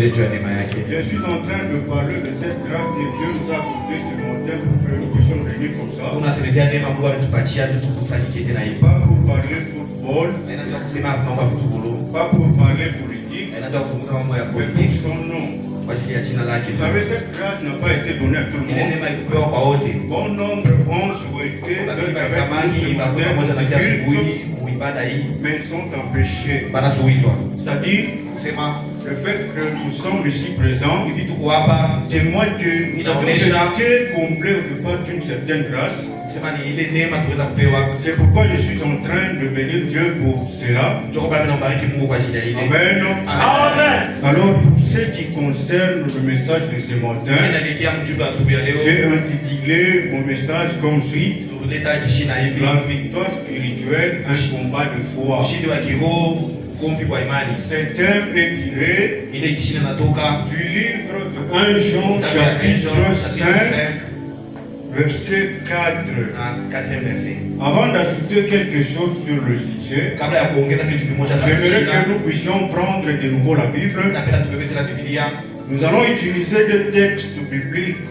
Je suis en train de parler de cette grâce que Dieu nous a accordée ce matin pour que nous puissions venir comme ça. Pas pour parler football, pas pour parler politique, mais pour son nom. Vous savez, cette grâce n'a pas été donnée à tout le monde. Bon nombre ont souhaité d'être avec nous ce matin dans ce culte, mais ils sont empêchés. C'est-à-dire, le fait que nous sommes ici présents témoigne que nous avons été comblés au départ d'une certaine grâce. C'est pourquoi je suis en train de bénir Dieu pour cela. Amen. Amen. Alors, pour ce qui concerne le message de ce matin, j'ai intitulé mon message comme suite: la victoire spirituelle, un combat de foi. Ce thème est tiré du livre de 1 Jean chapitre 5 verset 4. Avant d'ajouter quelque chose sur le sujet, j'aimerais que nous puissions prendre de nouveau la Bible. Nous allons utiliser des textes bibliques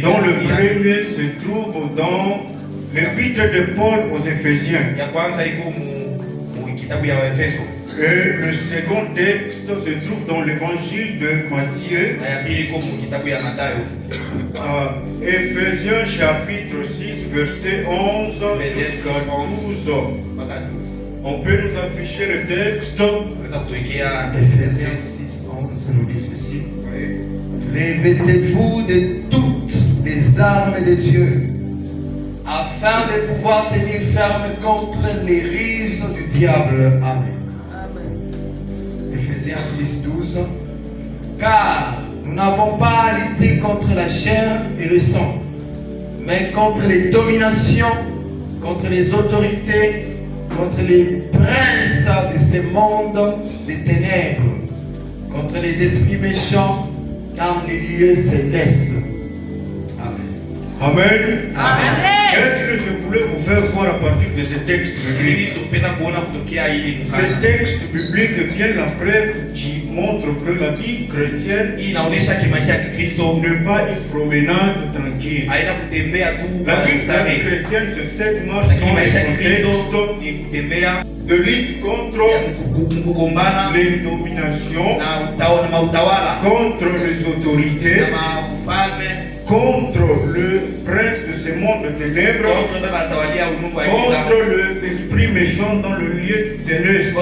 dont le premier se trouve dans l'épître de Paul aux Éphésiens. Et le second texte se trouve dans l'évangile de Matthieu, Éphésiens chapitre 6, verset 11 jusqu'à 12. On peut nous afficher le texte. Éphésiens 6, 11 nous dit ceci: Revêtez-vous de toutes les armes de Dieu, afin de pouvoir tenir ferme contre les ruses du diable. Amen. Éphésiens 6, 12. Car nous n'avons pas à lutter contre la chair et le sang, mais contre les dominations, contre les autorités, contre les princes de ce monde des ténèbres, contre les esprits méchants dans les lieux célestes. Amen. Amen. Amen. Qu'est-ce que je voulais vous faire voir à partir de ce texte biblique? Ce texte biblique vient la preuve qui montre que la vie chrétienne n'est pas une promenade tranquille. La vie chrétienne, c'est cette marche dans le contexte de lutte contre les dominations, contre les autorités, contre le prince de ce monde de ténèbres, contre les esprits méchants dans le lieu céleste.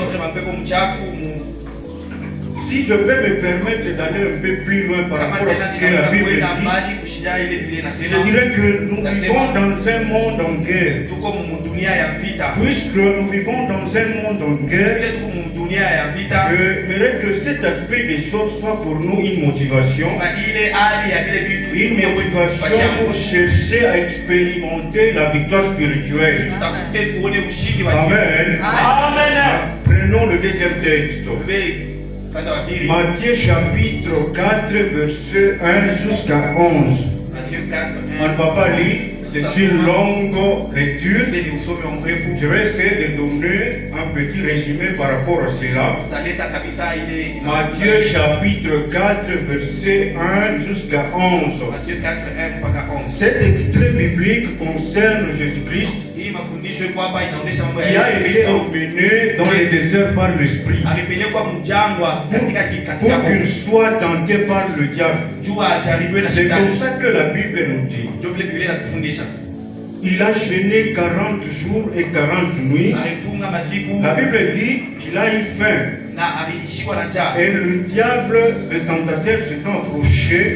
Si je peux me permettre d'aller un peu plus loin par rapport à ce que la Bible dit, je dirais que nous vivons dans un monde en guerre. Puisque nous vivons dans un monde en guerre, j'aimerais que cet aspect des choses soit pour nous une motivation. Une motivation pour chercher à expérimenter la victoire spirituelle. Amen. Amen. Prenons le deuxième texte. Matthieu chapitre 4, verset 1 jusqu'à 11. On ne va pas lire, c'est une longue lecture. Je vais essayer de donner un petit résumé par rapport à cela. Matthieu chapitre 4, verset 1 jusqu'à 11. Cet extrait biblique concerne Jésus-Christ qui a été emmené dans le désert par l'Esprit pour qu'il soit tenté par le diable. C'est comme ça que la Bible nous dit. Il a jeûné 40 jours et 40 nuits. La Bible dit qu'il a eu faim. Et le diable, le tentateur, s'étant approché,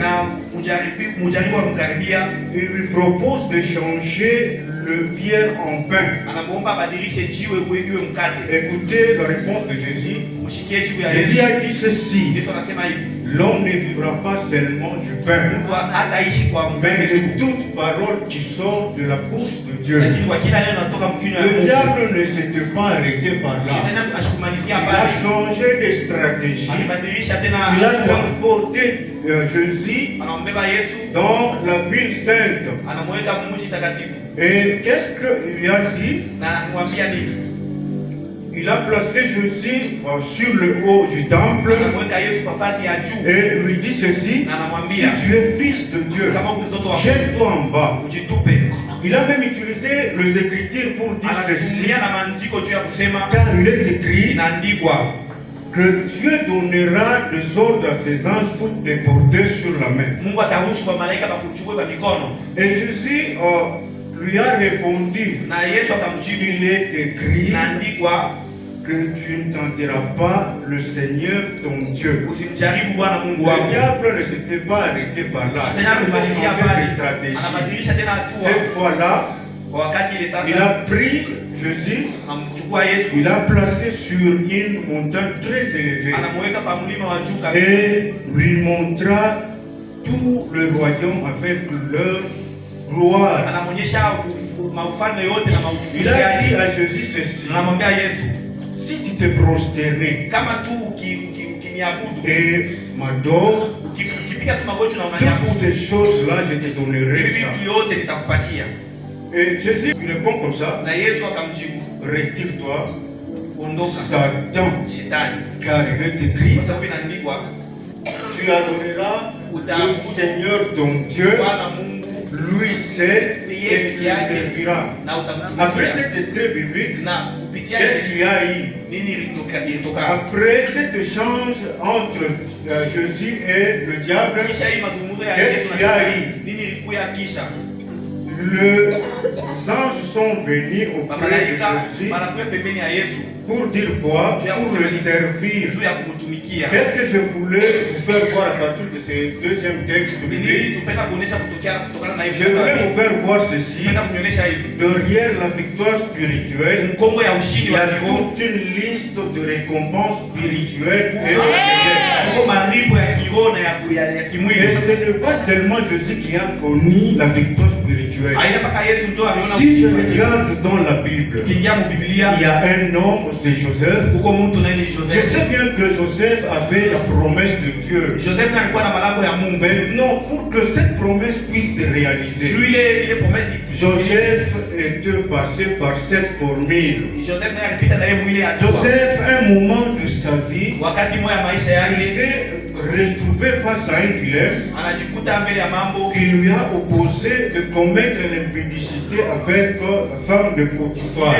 il lui propose de changer le pierre en pain. Écoutez la réponse de Jésus. Jésus a dit ceci: l'homme ne vivra pas seulement du pain, mais de toute parole qui sort de la bouche de Dieu. Le diable ne s'était pas arrêté par là. Il a changé de stratégie. Il a transporté Jésus dans la ville sainte. Et qu'est-ce qu'il lui a dit? il a placé Jésus sur le haut du temple et lui dit ceci: si tu es fils de Dieu, jette-toi en bas. Il a même utilisé les Écritures pour dire ceci, car il est écrit que Dieu donnera des ordres à ses anges pour te porter sur la main. Et Jésus lui a répondu, il est écrit que tu ne tenteras pas le Seigneur ton Dieu. Le diable ne s'était pas arrêté par là. Il a changé de stratégie. Cette fois-là, il a pris Jésus, il a placé sur une montagne très élevée et lui montra tout le royaume avec leur gloire. Il a dit à Jésus ceci: si tu te prosternes et m'adores, toutes ces choses-là, je te donnerai ça. Et Jésus lui répond comme ça: retire-toi, Satan, car il est écrit, tu adoreras le Seigneur ton Dieu, lui seul, et tu le serviras. Après cet extrait biblique, qu'est-ce qu'il y a eu? Après cet échange entre Jésus et le diable, qu'est-ce qu'il y a eu? Les anges sont venus auprès de Jésus pour dire quoi? Pour le servir. Qu'est-ce que je voulais vous faire voir à partir de ce deuxième texte biblique? Je voulais vous faire voir ceci. Derrière la victoire spirituelle, il y a toute une liste de récompenses spirituelles et matérielles. Et ce n'est pas seulement Jésus qui a connu la victoire spirituelle. Si je regarde dans la Bible, il y a un homme, c'est Joseph. Je sais bien que Joseph avait la promesse de Dieu. Maintenant, pour que cette promesse puisse se réaliser, Joseph était passé par cette formule. Joseph, à un moment de sa vie, il s'est retrouvé face à un dilemme qui lui a opposé de commettre l'impudicité avec la femme de Potiphar.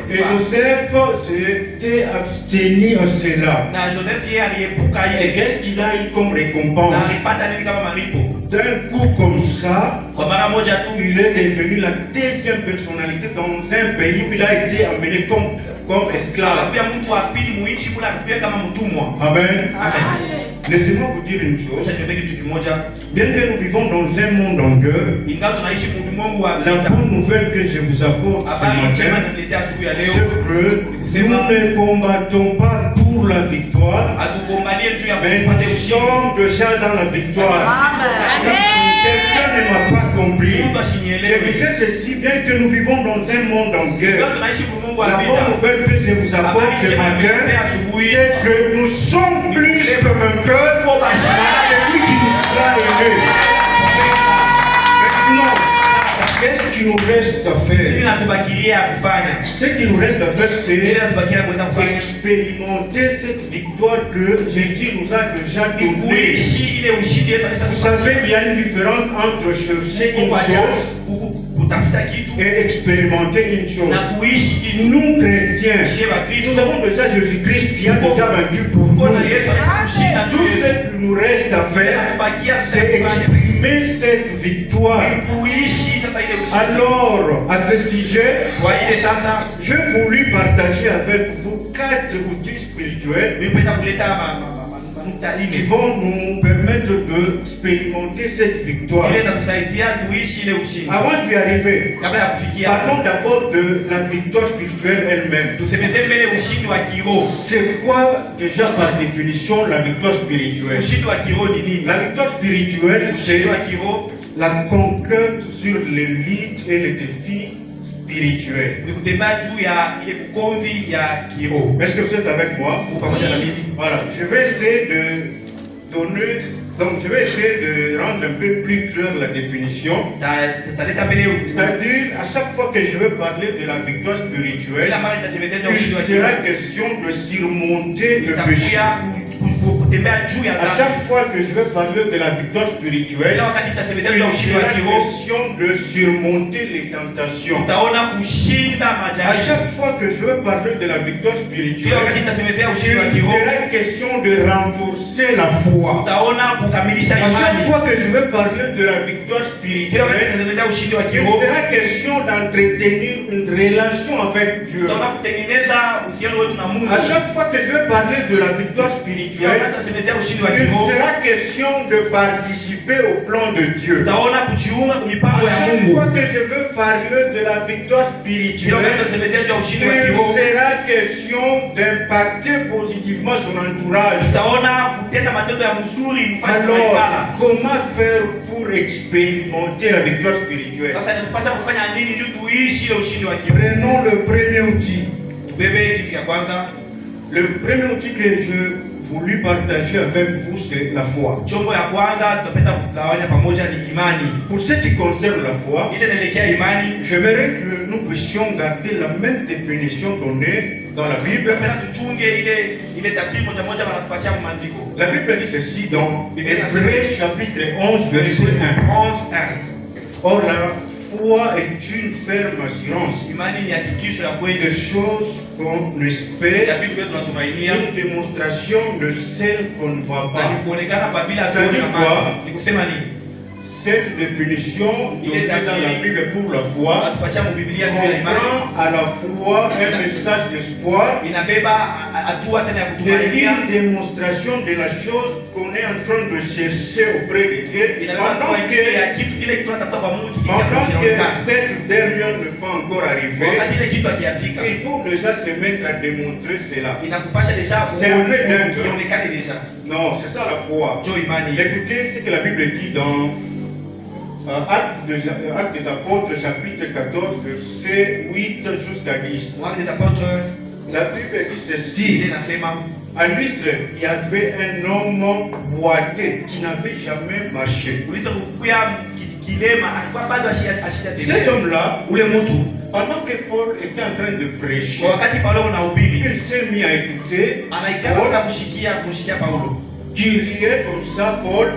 Et Joseph s'était abstenu à cela. Et qu'est-ce qu'il a eu comme récompense? D'un coup comme ça, il est devenu la deuxième personnalité dans un pays où il a été amené comme esclave. Amen. Laissez-moi vous dire une chose. Bien que nous vivons dans un monde en guerre, la bonne nouvelle que je vous apporte ce matin, c'est que nous ne combattons pas pour la victoire, mais nous sommes déjà dans la victoire. Quelqu'un ne m'a pas compris. Je disais ceci, bien que nous vivons dans un monde en guerre, la bonne nouvelle que je vous apporte ce matin, c'est que nous sommes plus que vainqueurs par celui qui nous a aimés. Maintenant, qu'est-ce qui nous reste à faire? Ce qui nous reste à faire, c'est expérimenter cette victoire que Jésus nous a déjà donnée. Vous savez, il y a une différence entre chercher une chose et expérimenter une chose. Nous chrétiens, nous avons déjà Jésus-Christ qui a déjà vaincu pour nous. Tout ce qu'il nous reste à faire, c'est exprimer cette victoire. Alors, à ce sujet, j'ai voulu partager avec vous 4 outils spirituels qui vont nous permettre d'expérimenter cette victoire. Avant d'y arriver, parlons d'abord de la victoire spirituelle elle-même. C'est quoi déjà par définition la victoire spirituelle? La victoire spirituelle, c'est la conquête sur les luttes et les défis spirituels. Est-ce que vous êtes avec moi? Voilà, je vais essayer de donner Donc je vais essayer de rendre un peu plus clair la définition. C'est-à-dire, à chaque fois que je vais parler de la victoire spirituelle, il sera question de surmonter le péché. À chaque fois que je vais parler de la victoire spirituelle, il sera question de surmonter les tentations. À chaque fois que je vais parler de la victoire spirituelle, il sera question de renforcer la foi. À chaque fois que je vais parler de la victoire spirituelle, il sera question d'entretenir une relation avec Dieu. À chaque fois que je vais parler de la victoire spirituelle, il sera question de participer au plan de Dieu. À chaque fois que je veux parler de la victoire spirituelle, il sera question d'impacter positivement son entourage. Alors, comment faire pour expérimenter la victoire spirituelle? Prenons le premier outil. Le premier outil que je voulais partager avec vous, c'est la foi. Pour ce qui concerne la foi, j'aimerais que nous puissions garder la même définition donnée dans la Bible. La Bible dit ceci dans Hébreux chapitre 11, verset 1. Or, la foi est une ferme assurance des choses qu'on espère, une démonstration de celles qu'on ne voit pas. C'est-à-dire quoi? Cette définition donnée dans la Bible pour la foi comprend à la fois un message d'espoir et une démonstration de la chose qu'on est en train de chercher auprès de Dieu pendant que cette dernière n'est pas encore arrivée. Il faut déjà se mettre à démontrer cela. C'est un peu dingue. Non, c'est ça la foi. Écoutez ce que la Bible dit dans Actes des Apôtres, chapitre 14, verset 8 jusqu'à 10. La Bible dit ceci. À Lystre, il y avait un homme boiteux qui n'avait jamais marché. Cet homme-là, pendant que Paul était en train de prêcher, il s'est mis à écouter Paul, qui riait comme ça. Paul,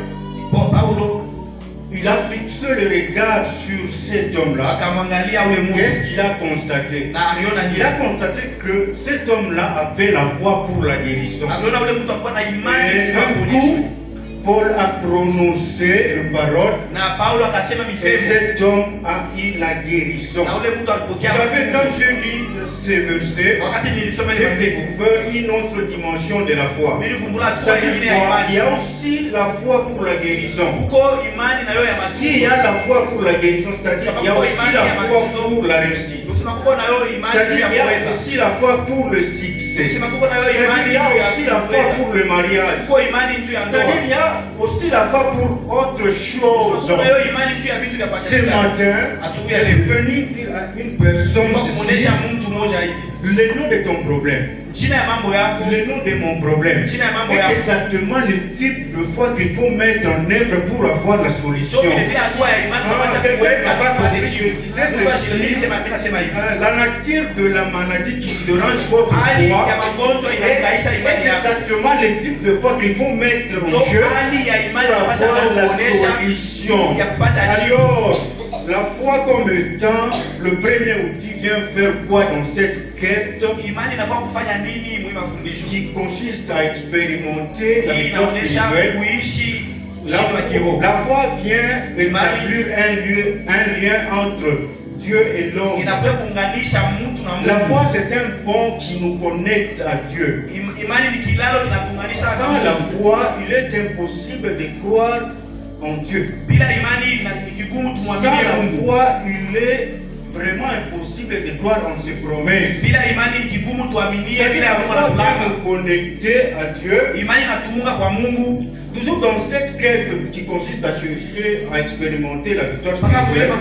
il a fixé le regard sur cet homme-là. Qu'est-ce qu'il a constaté? Il a constaté que cet homme-là avait la foi pour la guérison. Et un coup, Paul a prononcé le parole et cet homme a eu la guérison. Vous savez, quand je lis ces versets, j'ai découvert une autre dimension de la foi. C'est-à-dire qu'il y a aussi la foi pour la guérison. S'il y a la foi pour la guérison, c'est-à-dire qu'il y a aussi la foi pour la réussite. C'est-à-dire qu'il y a aussi la foi pour le succès. C'est-à-dire qu'il y a aussi la foi pour le mariage. C'est-à-dire qu'il y a aussi la foi pour autre chose. Ce matin, je suis venu dire à une personne ceci, le nom de ton problème, le nom de mon problème est exactement le type de foi qu'il faut mettre en œuvre pour avoir la solution. La nature de la maladie qui dérange votre foi est exactement le type de foi qu'il faut mettre en jeu pour avoir la solution. Alors, la foi comme étant le premier outil vient faire quoi dans cette quête qui consiste à expérimenter la victoire spirituelle? La foi vient établir un lien entre Dieu et l'homme. La foi, c'est un pont qui nous connecte à Dieu. Sans la foi, il est impossible de croire en Dieu. Sans la foi, il est vraiment impossible de croire en ses promesses. C'est la foi vient nous connecter à Dieu. Toujours dans cette quête qui consiste à chercher à expérimenter la victoire spirituelle,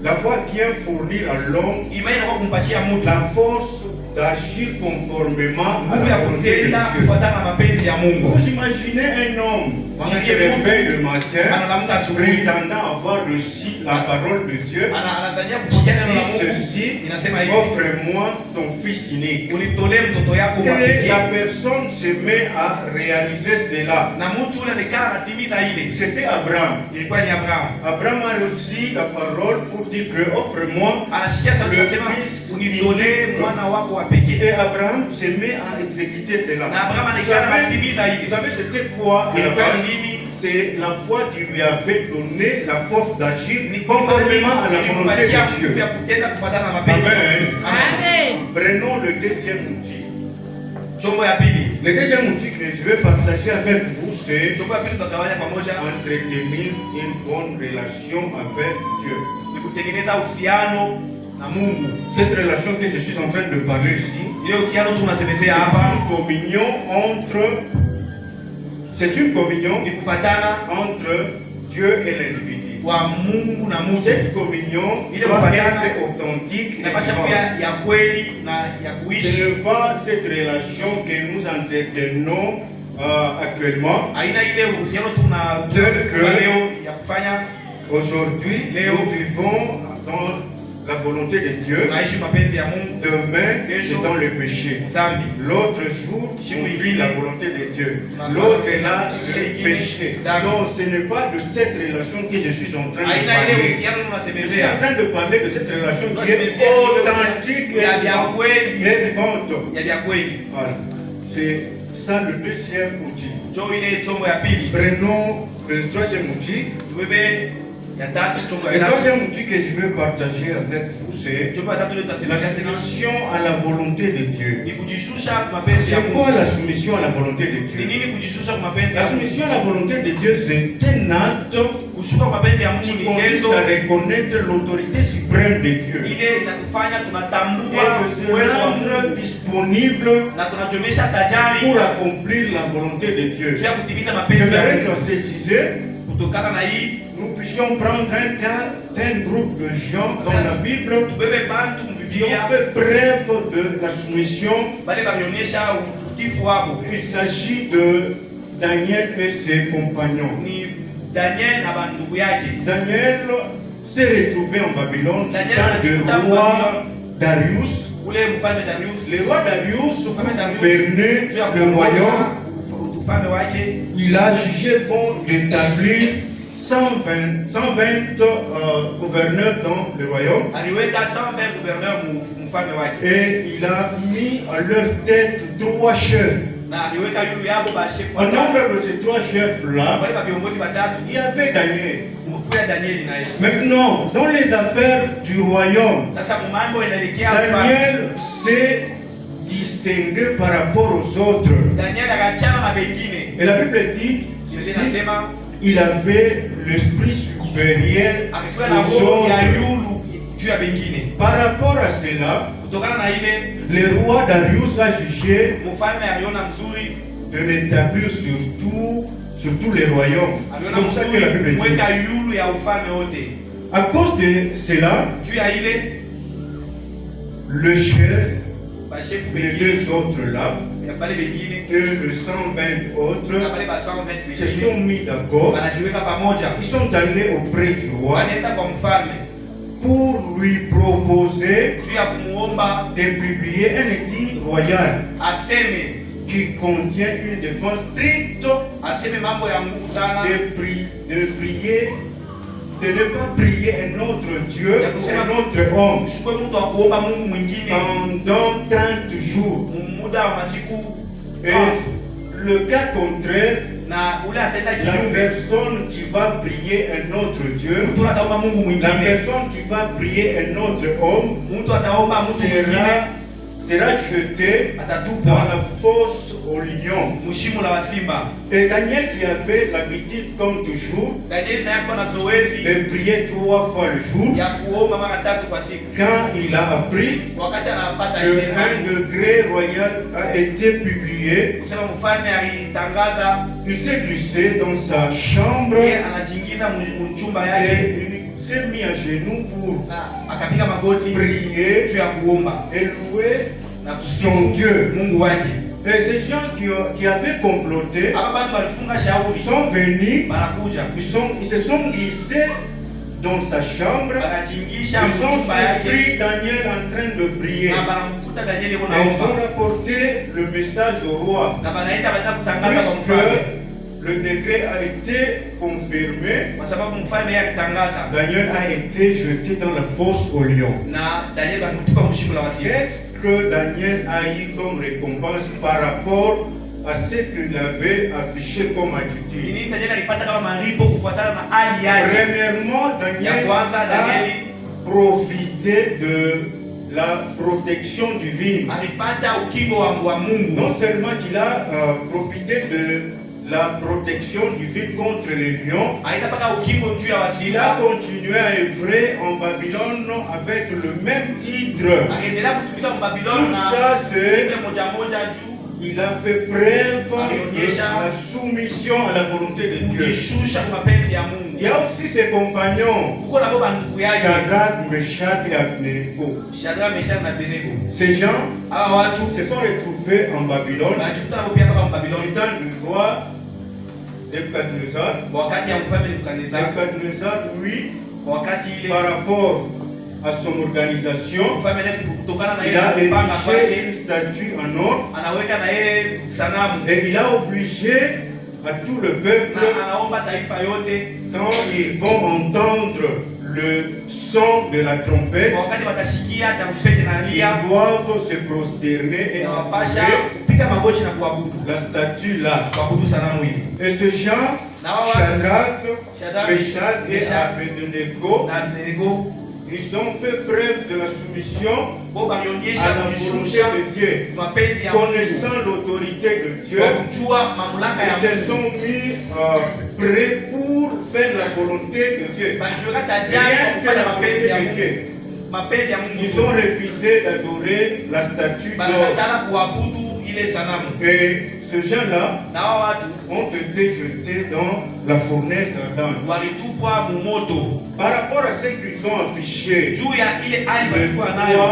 la foi vient fournir à l'homme la force d'agir conformément à nguvu la ya volonté de kutenda Dieu. kufuatana na mapenzi ya Mungu. Vous imaginez un homme qui se réveille le matin Analamuka asubuhi, prétendant avoir reçu la parole de Dieu, anazania kupokea neno la dit Mungu, ceci, inasema hivi, offre-moi ton fils unique. unitolee mtoto yako wa Et pekee. la personne se met à réaliser cela. Na mtu ule amekaa anatimiza ile. C'était Abraham. Ilikuwa ni Abraham. Abraham a reçu la parole pour dire que offre-moi Anashikia sauti le anasema fils unitolee unique. mwana wako wa pekee. Et Abraham se met à exécuter cela. Na Abraham Vous anakaa savez, anatimiza ile. vous savez c'était quoi à la Ilikuwa base? ni nini? C'est la foi qui lui avait donné la force d'agir conformément à la volonté Ilimpatia de Dieu. nguvu ya kutenda kufuatana na mapenzi. Amen. Amen. Prenons le deuxième outil. Chombo ya pili. Le deuxième outil que je vais partager avec vous, c'est Chombo ya pili tutagawanya pamoja entretenir une bonne relation avec Dieu. ni kutengeneza uhusiano na Mungu. Cette relation que je suis en train de parler ici, Ile uhusiano c'est tunasemezea hapa une communion entre ni kupatana entre Dieu et l'individu. kwa Mungu na Mungu. Cette communion Il doit est être authentique et inapaswa vivante. kuwa ya kweli na ya Ce kuishi. n'est pas cette relation que nous entretenons actuellement. Aina ile uhusiano tuna Tel que leo ya kufanya Aujourd'hui, Léo. nous vivons dans la volonté de Dieu. tunaishi mapenzi ya Mungu. Demain, Léo. c'est dans le péché. Dhambi. L'autre jour, on vit la volonté de Dieu. L'autre est là, le péché. Non, ce n'est pas de cette relation que je suis en train de Aina ile parler. uhusiano Je suis tunasemezea en train de parler de cette relation qui est authentique et ya vya kweli, vivante. ya vya kweli. Voilà. C'est ça le deuxième outil. Njoo ile chombo ya pili. Prenons le troisième outil. Tubebe ya tatu, chombo Le ya tatu. troisième outil que je veux partager avec vous, c'est Chombo ya tatu ile la tutasemezea tena. soumission à la volonté de Dieu. Ni kujishusha kwa mapenzi ya C'est quoi Mungu. la soumission à la volonté de Ni Dieu? nini kujishusha kwa mapenzi La ya Mungu? soumission à la volonté de Dieu, c'est un acte Kushuka kwa mapenzi ya Mungu qui ni consiste tendo à reconnaître l'autorité suprême de Dieu ile inatufanya tunatambua et de se uwezo wa rendre Mungu disponible na tunajionyesha tajari pour accomplir la volonté de Dieu. juu ya kutimiza mapenzi ya J'aimerais Mungu. qu'en ce sujet, Kutokana na hii nous puissions prendre un cas d'un groupe de gens dans la Bible tubebe bantu qui ont mbiblia fait preuve de la soumission. bale balionyesha utifu wabo. Il s'agit de Daniel et ses compagnons. Ni Daniel na bandugu yake. Daniel s'est retrouvé en Babylone du Daniel temps du anajuta roi Babylone. Darius. Ule mfalme Darius. Le roi Darius Mfalme Darius gouvernait juu ya le royaume. ufalme wake. Il a jugé bon d'établir 120 gouverneurs dans le royaume. Aliweka 120 gouverneurs mfalme wake. Et il a mis à leur tête 3 chefs. Na aliweka yulu yabo ba chef. Au nombre de ces 3 chefs-là, Wale ba viongozi watatu. il y avait Daniel. Mkuu ya Danieli naye. Maintenant, dans les affaires du royaume, Sasa mambo inaelekea mfalme. Daniel s'est distingué par rapport aux autres. Daniel akachana na wengine. Et la Bible dit Biblia ceci, inasema il avait l'esprit supérieur amekuwa na aux roho ya autres. yulu juu ya wengine. Par rapport à cela, Kutokana na ile le roi Darius a jugé mfalme aliona mzuri, de l'établir sur tous les royaumes. C'est aliona comme ça que la Bible mzuri dit. mweka yulu ya ufalme wote. À cause de cela, Juu ya ile le chef, bashefu les wengine 2 autres là, ya pale wengine et les 120 na autres pale ba 120 se wengine sont mis d'accord. wanajiweka pamoja, Ils sont allés auprès du roi wanaenda kwa mfalme pour lui proposer juu ya kumuomba de publier un édit royal aseme qui contient une défense stricte aseme mambo ya nguvu sana de prier, de ne pas prier un autre Dieu ou un autre homme ushukwe mtu wa kuomba Mungu mwingine pendant 30 jours. muda wa masiku Et le cas contraire, na ule atenda la kinyume personne qui va prier un autre Dieu, mtu ataomba Mungu la mwingine, personne qui va prier un autre homme mtu ataomba Mungu mwingine sera jeté dans atatupwa la fosse au lion. mshimo la wasimba. Et Daniel qui avait l'habitude, comme toujours, Danieli naye alikuwa na zoezi de prier 3 fois le jour, ya kuomba mara 3 kwa siku. quand il a appris Wakati anapata que ile un décret royal a été publié, kusema mfalme alitangaza, il s'est glissé dans sa chambre yeye anajiingiza mchumba yake et il s'est mis à genoux pour na akapiga magoti prier juu ya kuomba et louer na son Dieu. Mungu wake. Et ces gens qui avaient comploté Hapa watu walifunga shauri. sont venus, Wanakuja. ils se sont glissés dans sa chambre. Wanachingisha Ils ont mchumba yake. surpris Daniel en train de prier. Na banamkuta Danieli yuko Et ils ont naomba. rapporté le message au roi. Na banaenda baenda kutangaza kwa Puisque mfalme. le décret a été confirmé, Kwa sababu mfalme yeye alitangaza. Daniel a été jeté dans la fosse au lion. Na Danieli bakamtupa mshiko la wasiri. Qu'est-ce que Daniel a eu comme récompense par rapport à ce qu'il avait affiché comme attitude? Nini Danieli alipata kama malipo kufuatana na hali yake? Premièrement, Ya Daniel kwanza a Danieli profité de la protection divine. alipata ukingo wa Mungu. Non seulement qu'il a profité de la protection divine contre les lions, Haitapaka ukingo juu ya il a wasira. continué à œuvrer en Babylone avec le même titre. Akaendelea kutumika Babiloni Tout na ça, c'est ile moja moja juu il a fait preuve Alionyesha de la soumission à la volonté de Dieu. kujishusha kwa mapenzi ya Mungu. Il y a aussi ses compagnons, Kuko nabo bandugu yake Shadrach, Meshach et Abednego. Shadraka, Meshaki na Abednego. Ces gens Hawa watu se sont retrouvés en Babylone wanajikuta nabo pia kama dans Babiloni le temps du roi Nebuchadnezzar. kwa wakati ya mfalme Nebukadnezar. Nebuchadnezzar, lui, Kwa wakati ile par rapport à son organisation, mfalme ile kutokana na il ile a kupanga érigé kwake une statue en or anaweka na yeye sanamu et il a obligé à tout le peuple, na anaomba taifa yote quand ils vont entendre le son de la trompette, kwa wakati watashikia tampete na lia ils doivent se prosterner et inawapasha adorer kupiga magoti na kuabudu la statue là. kuabudu sanamu hii. Et ces gens, Na hawa watu Shadrach, Shadraka, Meshach et Meshaki Abednego, na Abednego ils ont fait preuve de la soumission kwa à walionyesha la volonté kujishusha de Dieu, mapenzi ya Mungu connaissant l'autorité de Dieu. kwa kujua mamlaka ya Ils se Mungu. sont mis prêts pour faire la volonté de Dieu. Balijiweka tayari kwa Rien que kufanya la mapenzi ya volonté de Mungu. Dieu. Mapenzi ya Mungu. Ils ont refusé d'adorer la statue d'or. Banakatala kuabudu ile sanamu. Et ces gens-là Na hao watu ont été jetés dans la fournaise ardente. walitupwa mumoto Par rapport à ce qu'ils ont affiché, juu ya ile hali walikuwa nayo.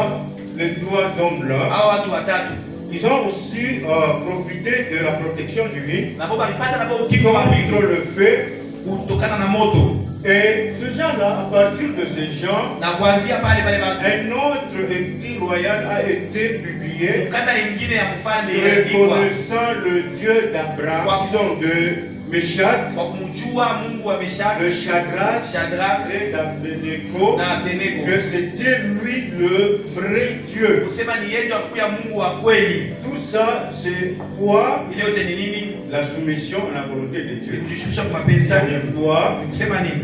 les trois hommes-là, Hao watu watatu ils ont aussi profité de la protection divine nabo balipata nabo ukingo wa contre mbingu le feu. kutokana na moto. Et ces gens-là, à partir de ces gens, Na kuanzia pale pale watu un autre édit royal a été publié mkata ingine ya mfalme iliandikwa reconnaissant le Dieu d'Abraham, disons de Meshach, kwa kumjua Mungu wa Meshaki, de Shadrach Shadraka et d'Abednego, na Abednego, que c'était lui le vrai Dieu. kusema ni yeye akuya Mungu wa kweli. Tout ça, c'est quoi? Ile yote ni nini? La soumission à la volonté de Ni Dieu. kujishusha kwa mapenzi ya C'est-à-dire Mungu. quoi? Ni kusema nini?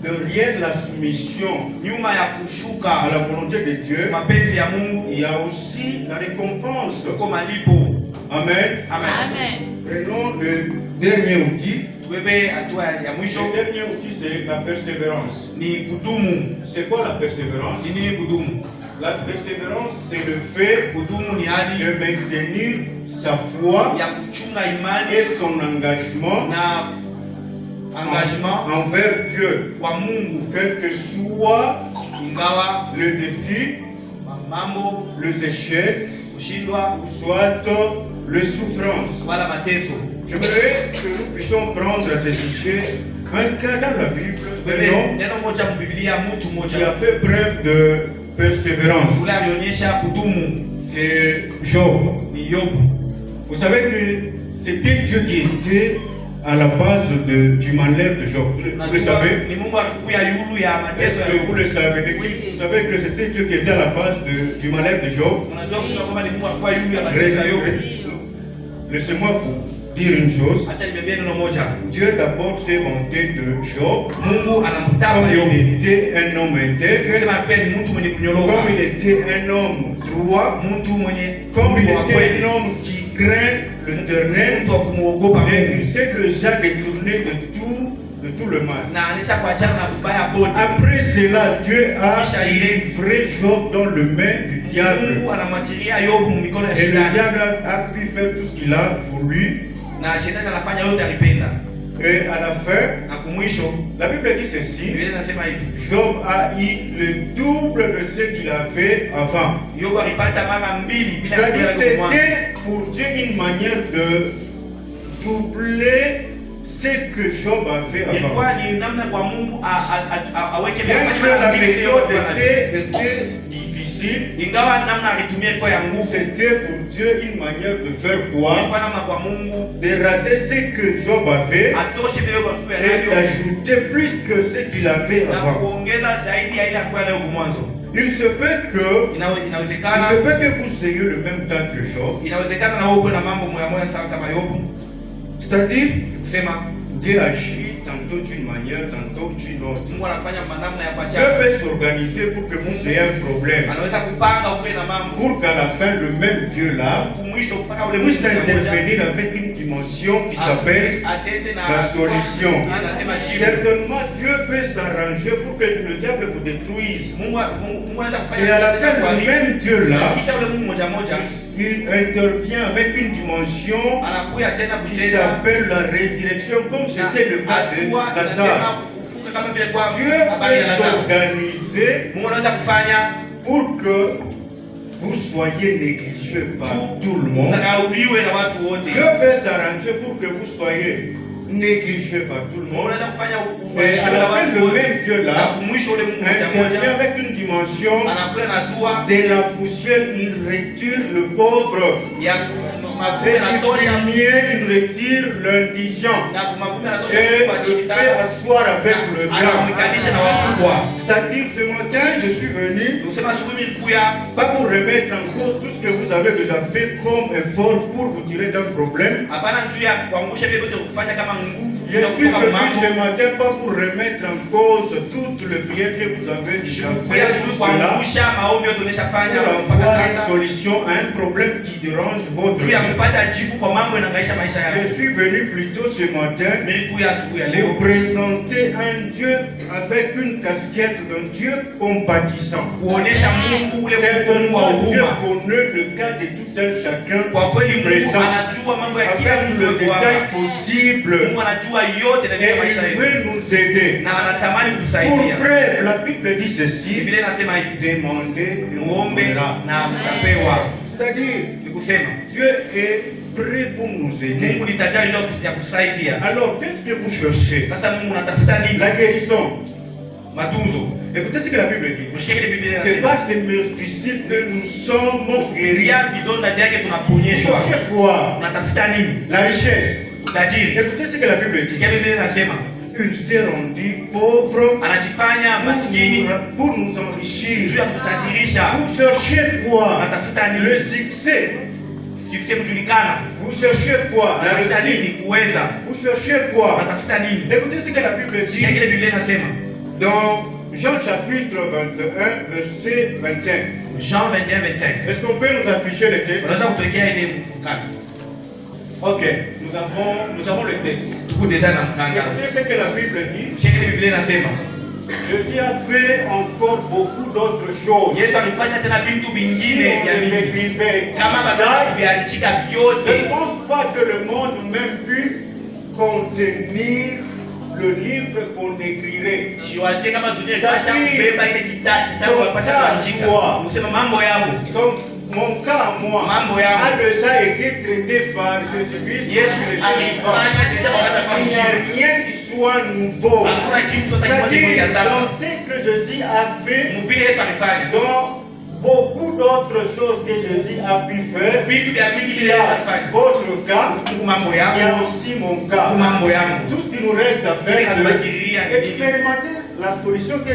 Derrière la soumission Nyuma ya à kushuka la volonté de Dieu, mapenzi ya Mungu il y a aussi la récompense. uko malipo. Amen. Amen. Prenons le dernier outil. Tubebe hatua ya mwisho Le dernier outil, c'est la persévérance. ni kudumu. C'est quoi la persévérance? Ni nini kudumu? La persévérance, c'est le fait Kudumu ni hali de maintenir sa foi ya kuchunga imani et son engagement na engagement envers Dieu. kwa Mungu, Quel que soit ingawa le défi, mambo les échecs, kushindwa soit les souffrances. wala mateso. J'aimerais que nous puissions prendre à ces échecs un cas dans la Bible d'un Bebe homme neno moja mbiblia, mtu qui moja a fait preuve de persévérance. ule alionyesha kudumu C'est Job. ni Yobu. Vous savez que c'était Dieu qui était à la base du malheur de Job. Vous le Najua savez? ni Mungu alikuya yulu ya Est-ce mateso ya que vous Yobu. le savez? Et puis, vous savez que c'était Dieu qui était à la base du malheur de Job. Unajua kusema kwamba ni Mungu alikuwa yulu ya mateso ya Yobu. Laissez-moi vous dire une chose. Acha niambie neno moja. Dieu d'abord s'est vanté de Job Mungu anamtaka comme Yobu. il était un homme intègre, Kusema pia ni mtu mwenye kunyoroka. comme il était un homme droit, Mtu mwenye comme il wa était kweli. un homme qui craint l'Éternel. Mtu wa kumuogopa Et Mungu. il s'est déjà détourné de tout le mal. Na anisha kuachana na kubaya bote. Après cela, Dieu a livré Job dans le main du diable. Mungu anamwachilia Yobu mikono ya Et le shetani. diable a pu faire tout ce qu'il a voulu. Na shetani anafanya yote alipenda. Et à la fin, Na kumwisho La Bible dit ceci. Biblia inasema hivi, Job a eu le double de ce qu'il avait avant. Yobu alipata mara mbili bila C'est-à-dire kupewa mwanzo. c'était pour Dieu une manière de doubler ce que Job avait avant. Ilikuwa ni namna kwa Mungu aweke Bien mafanya que la mara mbili ile méthode Yobu anayo. était difficile, Ingawa namna alitumia ilikuwa ya nguvu, c'était pour Dieu une manière de faire quoi? ilikuwa namna kwa Mungu De raser ce que Job avait atoshe vile Yobu alikuwa et nayo d'ajouter plus que ce qu'il avait na avant. kuongeza zaidi ya ile alikuwa nayo mwanzo. Il se peut que Inawezekana vous ayez le même temps que Job. inawezekana na wewe na mambo moya moya sawa kama Yobu. C'est-à-dire, Kusema Dieu agit tantôt d'une manière, tantôt d'une autre. Mungu anafanya namna ya Dieu pacha. peut s'organiser pour que vous ayez un problème. Anaweza kupanga uwe na mambo. Pour qu'à la fin, le même Dieu là Kumwisho mpaka ule puisse intervenir avec une dimension qui s'appelle atende na la solution. anasema jibu. Certainement, Dieu peut s'arranger pour que le diable vous détruise. Mungu anaweza kufanya Et à la fin, le même Dieu là, kisha ule Mungu moja moja il intervient avec une dimension anakuya tena qui kutenda s'appelle la résurrection, comme c'était le cas de Lazare. Dieu peut s'organiser Mungu anaweza kufanya pour que vous soyez négligés par tout le monde. usahauliwe na watu wote. Dieu peut s'arranger pour que vous soyez négligés par tout le Mungu monde. anaweza kufanya Et à la fin, le même Dieu na là kumwisho ule Mungu moja intervient moja avec une dimension anakuya na dua de la poussière, il retire le pauvre. ya Et mavumbi anatosha du fumier, il retire l'indigent. na mavumbi anatosha Et kwa le chini fait sana asseoir avec le grand. anamwikanisha na wakubwa. C'est-à-dire, ce matin, je suis venu Kusema asubuhi nilikuya pas pour remettre en cause tout ce que vous avez déjà fait comme effort pour vous tirer d'un problème. hapana juu ya kuangusha vile vyote kufanya kama nguvu Je ya suis kutoka venu mambo. ce matin pas pour remettre en cause toutes les prières que vous avez déjà Kuya faites juu jusque-là, kuangusha maombi yote umeshafanya pour mpaka avoir une sasa solution à un problème qui dérange votre juu ya vie. kupata jibu kwa mambo yanaangaisha maisha Je yako. suis venu plutôt ce matin Nilikuya asubuhi ya vous leo présenter un Dieu avec une casquette d'un Dieu compatissant. kuonesha Mungu ule Mungu wa Certainement, Dieu huruma. connaît le cas de tout un chacun Kwa kweli ici Mungu présent, anajua mambo ya kila avec mtu le yuko détail hapa. possible. Mungu anajua yote Et katika maisha il yetu veut nous aider. na anatamani Pour kutusaidia. preuve, la Bible dit ceci, Biblia inasema hivi, demandez et on muombe donnera. na mtapewa. C'est-à-dire, Ni kusema Dieu est prêt pour nous aider. Mungu ni tajiri ndio ya kutusaidia. Alors, qu'est-ce que vous cherchez? Sasa Mungu unatafuta nini? La guérison. Matunzo. Écoutez ce que la Bible dit. Mshike ile Biblia C'est inasema pas ces meurtricides que nous sommes guéris. kupitia vidonda vyake Vous tunaponyeshwa. cherchez quoi? Unatafuta nini? La richesse. Tajiri. Écoutez ce que la Bible dit. Sikia Biblia inasema Il s'est rendu pauvre anajifanya maskini pour nous juu enrichir. ya kutadirisha. Vous cherchez quoi? Unatafuta Le nini? succès. Success kujulikana. Vous cherchez quoi? La Unatafuta nini? réussite. Kuweza. Vous cherchez quoi? Unatafuta nini? Écoutez ce que la Bible Sikia dit kile Biblia inasema dans Jean chapitre 21, verset 21. Jean 21:25. Est-ce qu'on peut nous afficher le texte? Unaweza kutuwekea ile mkanda. Ok, nous avons le texte. Tuko deja na mkanda. Écoutez ce que la Bible dit. Sikia kile Biblia inasema Jésus a fait encore beaucoup d'autres choses. Yesu alifanya tena vitu Si vingine on vya les mingi. écrivait Kama en bataka détail, kuviandika je ne vyote, pense pas que le monde même pu contenir le livre qu'on écrirait. siwazie kama dunia ikasha kubeba ile kitabu yapasha kuandika. Musema mambo yao. Donc, mon cas à moi Mambo a yao. déjà été traité par Jésus-Christ. Yesu Il était vivant. alifanya deja wakati Il n'y a akakuja. rien qui soit nouveau. Hakuna kitu sasa kimoja C'est-à-dire, sasa. dans ce que Jésus a fait, Mupile Yesu alifanya. dans beaucoup d'autres choses que Jésus a pu faire, Vitu vya mingi il vile y Yesu a alifanya. votre cas, Mungu mambo il y a yao. aussi mon cas. Mungu mambo yangu. Tout ce qui nous reste à faire, Tunafikiria c'est expérimenter la solution que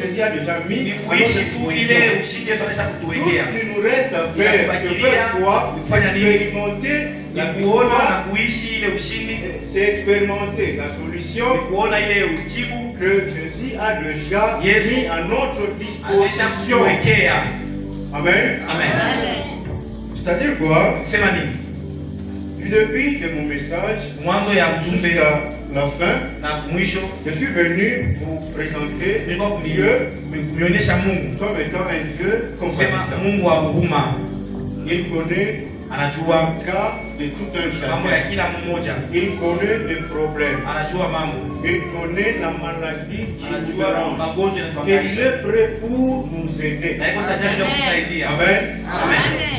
Jésus a déjà mis. ni à notre kuishi tu ile disposition. ushindi Yesu alisha Tout kutuwekea. ce qui nous reste à faire, c'est faire quoi? Expérimenter Ni la kuona na victoire, kuishi ile ushindi, c'est expérimenter la ni solution kuona ile ujibu que Jésus a déjà Yes. mis à notre alisha disposition. kutuwekea. Amen. Amen. C'est-à-dire quoi? Sema nini? Du début de mon message Mwanzo ya ujumbe jusqu'à la fin, na mwisho je suis venu vous présenter nilikuwa Dieu kumionyesha Mungu, comme étant un Dieu kusema compatissant. Mungu wa huruma. Il connaît anajua cas de tout un mambo ya chacun. kila mmoja, Il connaît les problèmes. anajua mambo, Il connaît la maladie qui nous anajua dérange. magonjwa Et il yanatuhangaisha, est prêt pour nous aider. na iko tayari kusaidia. Amen. Amen.